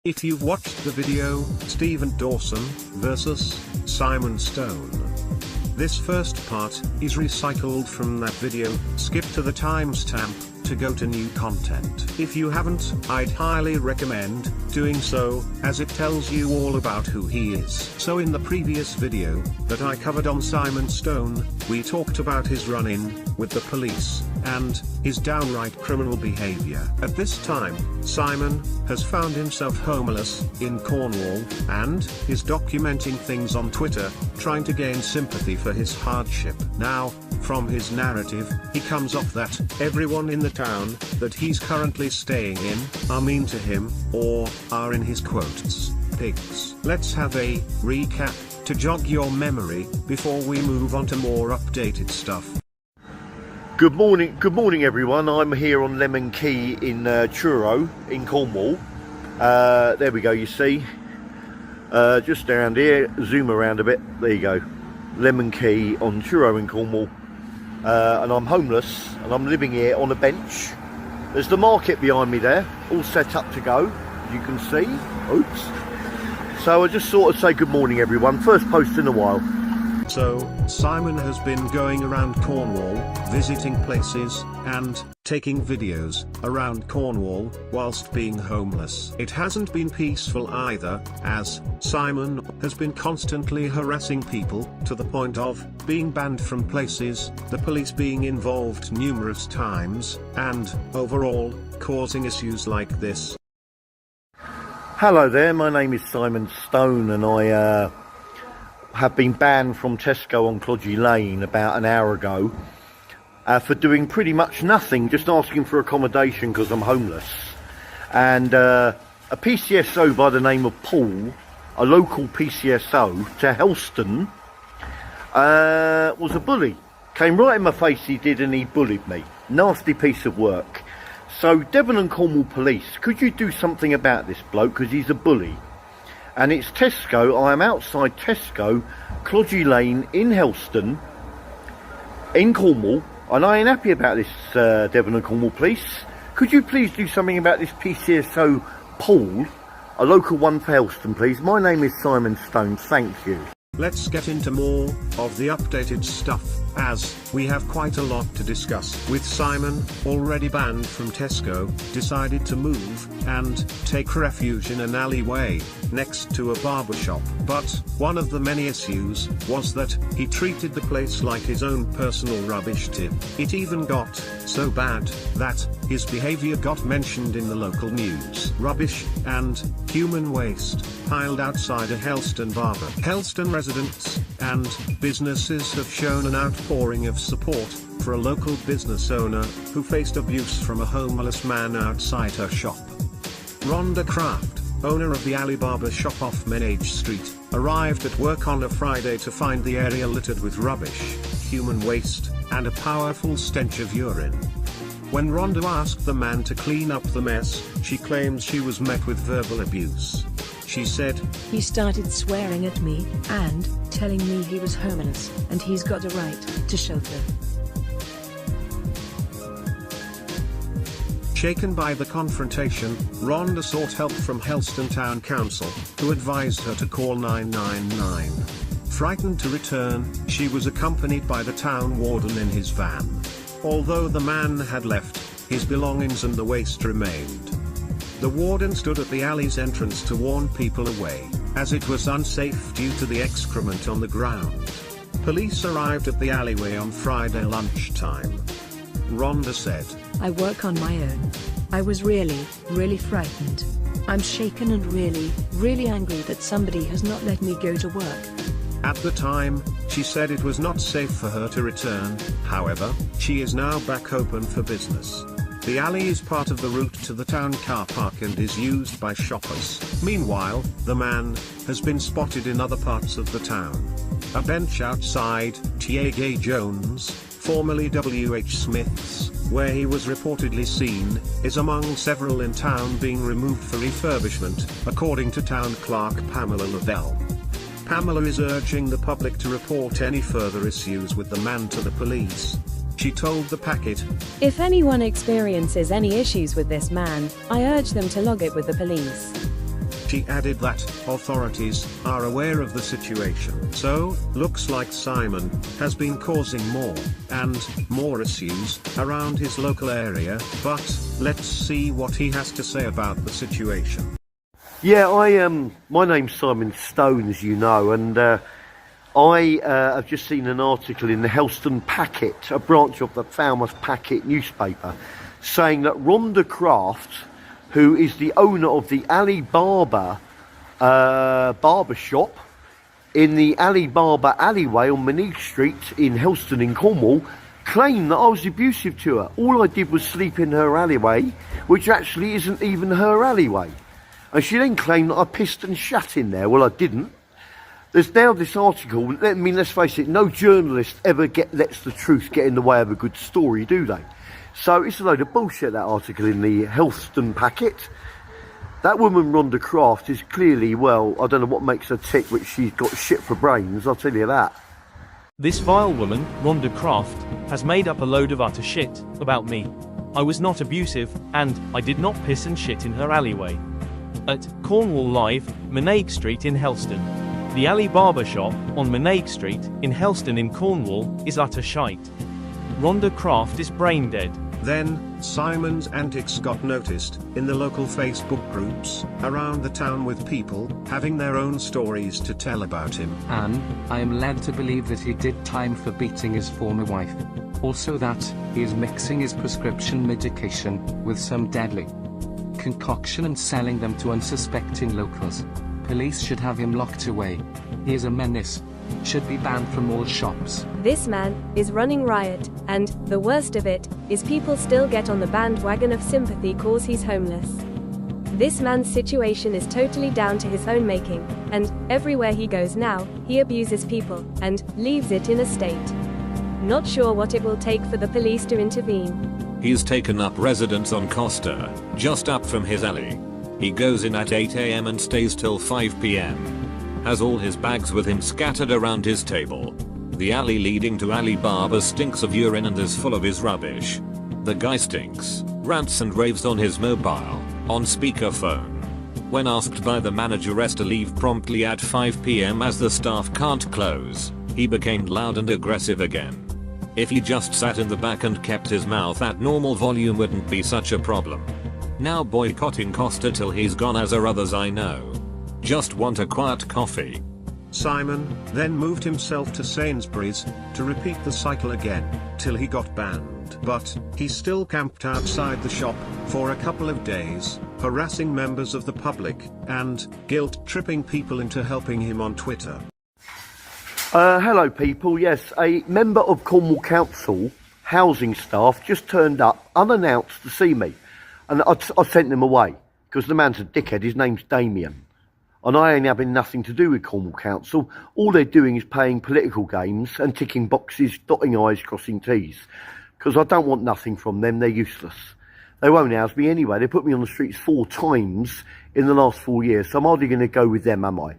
If you've watched the video, Stephen Dawson vs. Simon Stone. This first part is recycled from that video. Skip to the timestamp to go to new content. If you haven't, I'd highly recommend doing so, as it tells you all about who he is. So in the previous video that I covered on Simon Stone, we talked about his run-in with the police and his downright criminal behavior. At this time, Simon has found himself homeless in Cornwall and is documenting things on Twitter, trying to gain sympathy for his hardship. Now, from his narrative, he comes off that everyone in the town that he's currently staying in are mean to him, or are, in his quotes, pigs. Let's have a recap to jog your memory before we move on to more updated stuff. Good morning everyone. I'm here on Lemon Key in Truro in Cornwall. There we go, you see. Just around here, zoom around a bit, there you go. Lemon Key on Truro in Cornwall. And I'm homeless and I'm living here on a bench. There's the market behind me there, all set up to go, as you can see. Oops. So I just thought I'd say good morning everyone, first post in a while. So, Simon has been going around Cornwall, visiting places, and taking videos around Cornwall whilst being homeless. It hasn't been peaceful either, as Simon has been constantly harassing people to the point of being banned from places, the police being involved numerous times, and overall causing issues like this. Hello there, my name is Simon Stone and I have been banned from Tesco on Clodgy Lane about an hour ago for doing pretty much nothing, just asking for accommodation because I'm homeless. And a PCSO by the name of Paul, a local PCSO to Helston, was a bully. Came right in my face, he did, and he bullied me. Nasty piece of work. So Devon and Cornwall Police, could you do something about this bloke, because he's a bully? And it's Tesco. I am outside Tesco, Clodgy Lane in Helston, in Cornwall, and I ain't happy about this, Devon and Cornwall Police. Could you please do something about this PCSO Paul, a local one for Helston, please? My name is Simon Stone, thank you. Let's get into more of the updated stuff, as we have quite a lot to discuss. With Simon, already banned from Tesco, decided to move and take refuge in an alleyway next to a barbershop. But one of the many issues was that he treated the place like his own personal rubbish tip. It even got so bad that his behavior got mentioned in the local news. Rubbish and human waste piled outside a Helston barber. Helston residents and businesses have shown an outpouring of support for a local business owner who faced abuse from a homeless man outside her shop. Rhonda Craft, owner of the Alley Barber shop off Menage Street, arrived at work on a Friday to find the area littered with rubbish, human waste, and a powerful stench of urine. When Rhonda asked the man to clean up the mess, she claims she was met with verbal abuse. She said, "He started swearing at me and telling me he was homeless and he's got a right to shelter." Shaken by the confrontation, Rhonda sought help from Helston Town Council, who advised her to call 999. Frightened to return, she was accompanied by the town warden in his van. Although the man had left, his belongings and the waste remained. The warden stood at the alley's entrance to warn people away, as it was unsafe due to the excrement on the ground. Police arrived at the alleyway on Friday lunchtime. Rhonda said, "I work on my own. I was really frightened. I'm shaken and really angry that somebody has not let me go to work." At the time, she said it was not safe for her to return. However, she is now back open for business. The alley is part of the route to the town car park and is used by shoppers. Meanwhile, the man has been spotted in other parts of the town. A bench outside T.A. Jones, formerly W.H. Smith's, where he was reportedly seen, is among several in town being removed for refurbishment, according to town clerk Pamela Lavelle. Pamela is urging the public to report any further issues with the man to the police. She told the packet, "If anyone experiences any issues with this man, I urge them to log it with the police." She added that authorities are aware of the situation. So, looks like Simon has been causing more and more issues around his local area, but let's see what he has to say about the situation. Yeah, my name's Simon Stone, as you know, and I have just seen an article in the Helston Packet, a branch of the Falmouth Packet newspaper, saying that Rhonda Craft, who is the owner of the Ali Barber barber shop in the Ali Barber alleyway on Monique Street in Helston in Cornwall, claimed that I was abusive to her. All I did was sleep in her alleyway, which actually isn't even her alleyway. And she then claimed that I pissed and shat in there. Well, I didn't. There's now this article. I mean, let's face it, no journalist ever lets the truth get in the way of a good story, do they? So it's a load of bullshit, that article in the Helston Packet. That woman, Rhonda Craft, is clearly, well, I don't know what makes her tick, which she's got shit for brains, I'll tell you that. This vile woman, Rhonda Craft, has made up a load of utter shit about me. I was not abusive, and I did not piss and shit in her alleyway. At Cornwall Live, Monique Street in Helston. The Ali Barber shop on Monique Street in Helston in Cornwall is utter shite. Rhonda Craft is brain dead. Then, Simon's antics got noticed in the local Facebook groups around the town, with people having their own stories to tell about him. And I am led to believe that he did time for beating his former wife. Also that he is mixing his prescription medication with some deadly concoction and selling them to unsuspecting locals. Police should have him locked away. He is a menace. Should be banned from all shops. This man is running riot, and the worst of it is people still get on the bandwagon of sympathy cause he's homeless. This man's situation is totally down to his own making, and everywhere he goes now, he abuses people and leaves it in a state. Not sure what it will take for the police to intervene. He's taken up residence on Costa, just up from his alley. He goes in at 8 AM and stays till 5 PM. Has all his bags with him scattered around his table. The alley leading to Ali Barber stinks of urine and is full of his rubbish. The guy stinks, rants and raves on his mobile, on speakerphone. When asked by the manageress to leave promptly at 5 PM as the staff can't close, he became loud and aggressive again. If he just sat in the back and kept his mouth at normal volume, wouldn't be such a problem. Now boycotting Costa till he's gone, as are others I know. Just want a quiet coffee. Simon then moved himself to Sainsbury's to repeat the cycle again till he got banned, but he still camped outside the shop for a couple of days, harassing members of the public and guilt-tripping people into helping him on Twitter. Hello people, yes, a member of Cornwall Council housing staff just turned up unannounced to see me, and I sent him away because the man's a dickhead. His name's Damien. And I ain't having nothing to do with Cornwall Council. All they're doing is playing political games and ticking boxes, dotting I's, crossing T's. Because I don't want nothing from them, they're useless. They won't house me anyway. They put me on the streets 4 times in the last 4 years, so I'm hardly going to go with them, am I?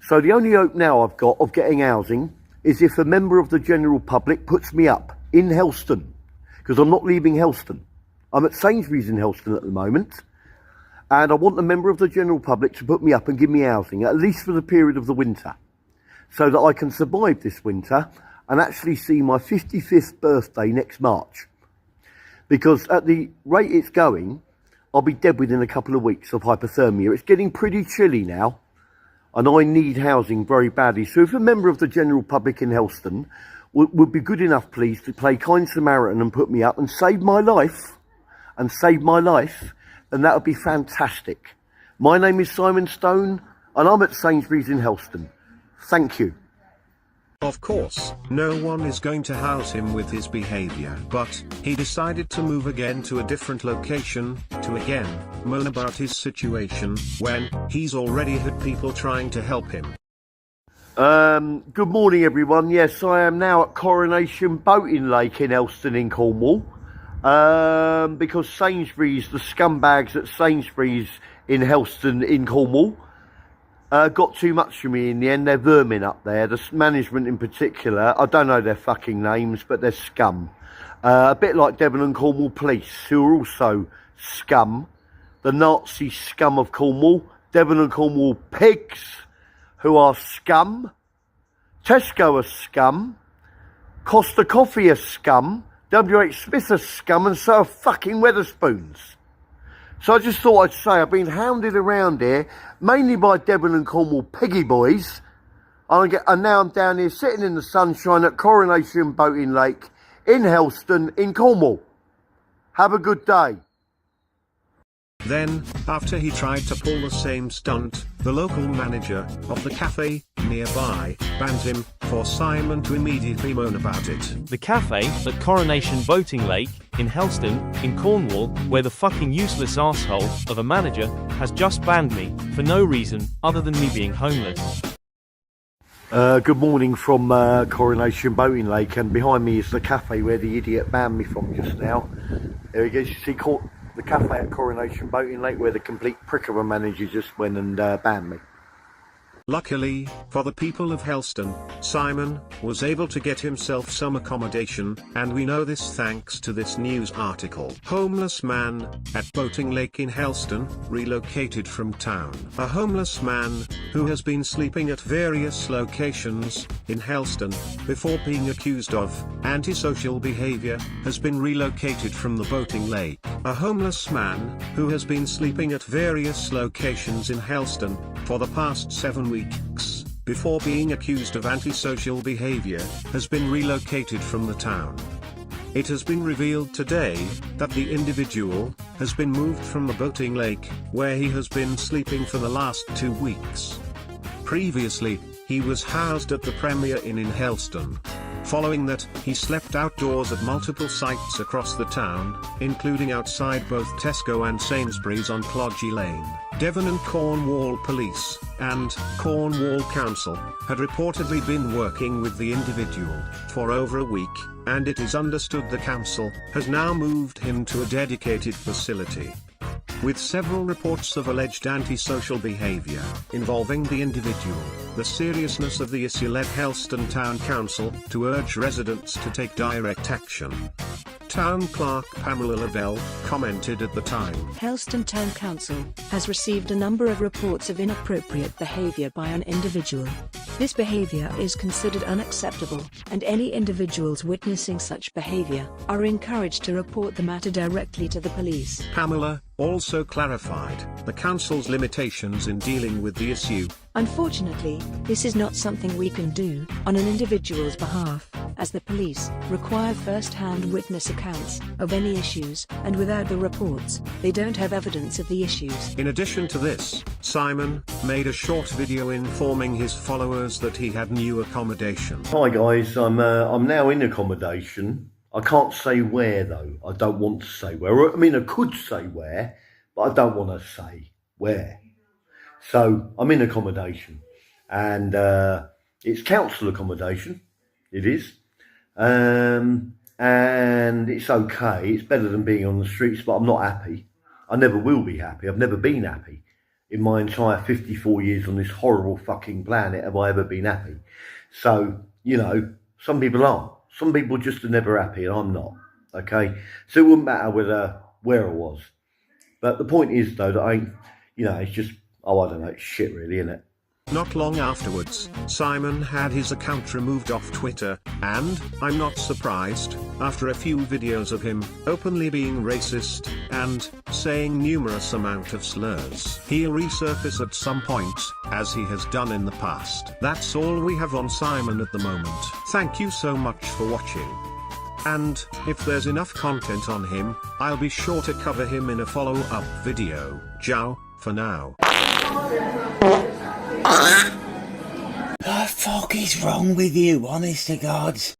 So the only hope now I've got of getting housing is if a member of the general public puts me up in Helston. Because I'm not leaving Helston. I'm at Sainsbury's in Helston at the moment. And I want a member of the general public to put me up and give me housing, at least for the period of the winter, so that I can survive this winter and actually see my 55th birthday next March. Because at the rate it's going, I'll be dead within a couple of weeks of hypothermia. It's getting pretty chilly now, and I need housing very badly. So if a member of the general public in Helston would be good enough, please, to play kind Samaritan and put me up and save my life, then that would be fantastic. My name is Simon Stone, and I'm at Sainsbury's in Helston. Thank you. Of course, no one is going to house him with his behavior, but he decided to move again to a different location, to again moan about his situation, when he's already had people trying to help him. Good morning everyone. Yes, I am now at Coronation Boating Lake in Helston in Cornwall. Because Sainsbury's, the scumbags at Sainsbury's in Helston in Cornwall, got too much for me in the end. They're vermin up there, the management in particular. I don't know their fucking names, but they're scum. A bit like Devon and Cornwall Police, who are also scum. The Nazi scum of Cornwall, Devon and Cornwall pigs who are scum, Tesco are scum, Costa Coffee are scum, WH Smith are scum, and so are fucking Wetherspoons. So I just thought I'd say I've been hounded around here, mainly by Devon and Cornwall piggy boys, and now I'm down here sitting in the sunshine at Coronation Boating Lake in Helston in Cornwall. Have a good day. Then, after he tried to pull the same stunt, the local manager of the cafe nearby banned him for Simon to immediately moan about it. The cafe at Coronation Boating Lake in Helston in Cornwall, where the fucking useless asshole of a manager has just banned me for no reason other than me being homeless. Good morning from Coronation Boating Lake, and behind me is the cafe where the idiot banned me from just now. There he goes. You see the cafe at Coronation Boating Lake where the complete prick of a manager just went and banned me. Luckily, for the people of Helston, Simon was able to get himself some accommodation, and we know this thanks to this news article. Homeless man at Boating Lake in Helston relocated from town. A homeless man who has been sleeping at various locations in Helston before being accused of antisocial behavior has been relocated from the boating lake. A homeless man who has been sleeping at various locations in Helston for the past 7 weeks before being accused of antisocial behavior has been relocated from the town. It has been revealed today that the individual has been moved from the boating lake, where he has been sleeping for the last 2 weeks. Previously, he was housed at the Premier Inn in Helston. Following that, he slept outdoors at multiple sites across the town, including outside both Tesco and Sainsbury's on Clodgy Lane. Devon and Cornwall Police and Cornwall Council had reportedly been working with the individual for over a week, and it is understood the council has now moved him to a dedicated facility. With several reports of alleged antisocial behavior involving the individual, the seriousness of the issue led Helston Town Council to urge residents to take direct action. Town Clerk Pamela Lavelle commented at the time. Helston Town Council has received a number of reports of inappropriate behavior by an individual. This behavior is considered unacceptable, and any individuals witnessing such behavior are encouraged to report the matter directly to the police. Pamela also clarified the council's limitations in dealing with the issue. Unfortunately, this is not something we can do on an individual's behalf, as the police require first-hand witness accounts of any issues, and without the reports, they don't have evidence of the issues. In addition to this, Simon made a short video informing his followers that he had new accommodation. Hi guys, I'm now in accommodation. I can't say where though. I don't want to say where. I mean, I could say where, but I don't want to say where. So I'm in accommodation, and it's council accommodation. It is, and it's okay. It's better than being on the streets, but I'm not happy. I never will be happy. I've never been happy in my entire 54 years on this horrible fucking planet. Have I ever been happy? So, you know, some people aren't. Some people just are never happy, and I'm not. Okay, so it wouldn't matter where I was. But the point is, though, that it's just, I don't know, it's shit really, isn't it? Not long afterwards, Simon had his account removed off Twitter, and, I'm not surprised, after a few videos of him openly being racist and saying numerous amount of slurs. He'll resurface at some point, as he has done in the past. That's all we have on Simon at the moment. Thank you so much for watching. And, if there's enough content on him, I'll be sure to cover him in a follow-up video. Ciao, for now. What the fuck is wrong with you, honest to God?